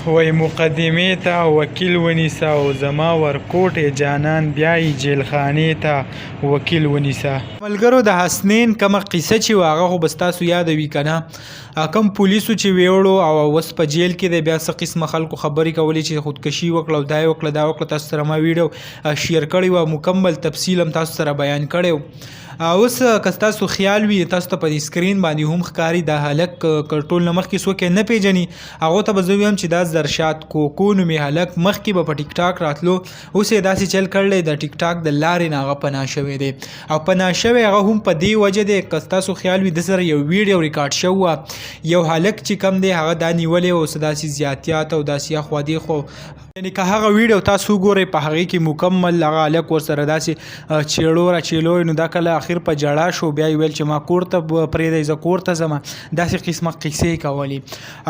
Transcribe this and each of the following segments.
وای مقدمې ته وکیل ونیسه او زما ورکوټې جانان بیایي جیلخانې ته وکیل ونیسه. ملګرو د حسنین کومه قصه چې هغه خو به ستاسو یاد وي که نه، کوم پولیسو چې ویوړو او اوس په جیل کې دی، بیا څه قسمه خلکو خبرې کولې چې خودکشي وکړه او دا یې وکړه دا وکړه. تاسو سره ما ویډیو شیر کړی و، مکمل تفصیل هم تاسو سره بیان کړی و. اوس که تاسو خیال وي تاسو ته په سکرین باندې هم ښکاري دا هلک ټول نه مخکې څوک یې نه پیژني، هغو ته به زه ویم چې دا زرشاد کوکو نومې هلک مخکې به په ټیک ټاک راتلو، اوس یې داسې چل کړلی د ټیک ټاک د لارې نه هغه پناه شوی دی. او پناه شوی هغه هم په دې وجه دی که تاسو خیال وي د سره یو ویډیو ریکارډ شوی وه، یو هلک چې کم دی هغه دا نیولی و، څه داسې زیاتیات او داسې اخوا دېخوا، یعنې که هغه ویډیو تاسو وګورئ په هغې کې مکمل هغه هلک ورسره داسې چیړو را چیلوی، نو دا کله اخر په جړا شو، بیا یې ویل چې ما کور ته پرېږدئ زه کور ته ځمه، داسې قسمه قصې کولې.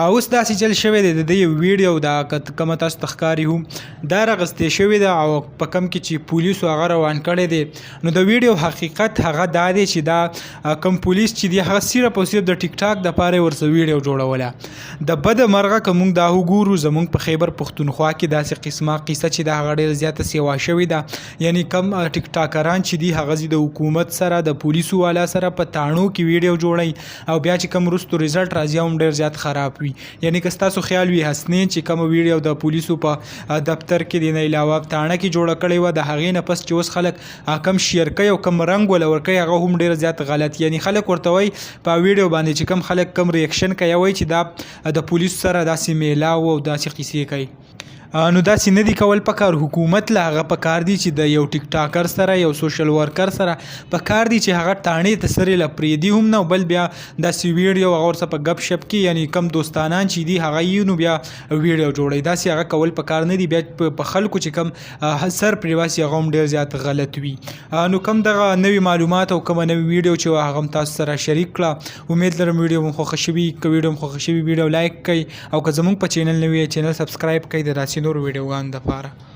اوس داسې چل شوی دی د دې ویډیو دا کومه تاسو ته ښکاري هم دا راغستې شوې ده او په کم کې چې پولیسو هغه روان کړی دی. نو د ویډیو حقیقت هغه دا دی چې دا کم پولیس چې دی هغه صرف او صرف د ټیک ټاک دپاره یې ورسره ویډیو جوړوله. د بده مرغه که موږ دا وګورو زموږ په خیبر پښتونخوا کې داسې قسمه قصه چې دا هغه ډېره زیاته سیوا شوې ده، یعنې کم ټیک ټاکران چې دي هغه د حکومت سره د پولیسو والا سره په تاڼو کې ویډیو جوړوي او بیا چې کم وروستو رزلټ راځي هم ډېر زیات خراب وي. یعنې که ستاسو خیال وي حسنین چې کومه ویډیو د پولیسو په دفتر کې د نه علاوه تاڼه کې جوړه کړې وه، د هغې نه پس چې اوس خلک کم شیر کوي او کم رنګ وله ورکوي هغه هم ډېر زیات غلط، یعنې خلک ورته وایي په ویډیو باندې چې کم خلک کم ریاکشن کوي وایي چې دا د پولیسو سره داسې میلاو او داسې قصې کوي. نو داسې نه دی کول پکار. حکومت له هغه پکار دی چې د یو ټیک ټاکر سره یو سوشل ورکر سره پکار دی چې هغه ټاڼې ته سرې له پرېږدي هم نه، بل بیا داسې ویډیو هغه ورسره په ګپ شپ کې یعنی کم دوستانان چې دي هغه یې نو بیا ویډیو جوړوي، داسې هغه کول پکار نه دی. بیا په خلکو چې کم سر پرې باسي هغه هم ډېر زیات غلط وي. نو کم دغه نوي معلومات او کومه نوي ویډیو چې هغه هم تاسو سره شریک کړه. امید لرم ویډیو مو خوښه شوي، که ویډیو مو خوښه شوي ویډیو لایک کړئ او که زموږ په چینل نوي چینل سبسکرایب کړئ د داسې نور ویډیوګانو دپاره.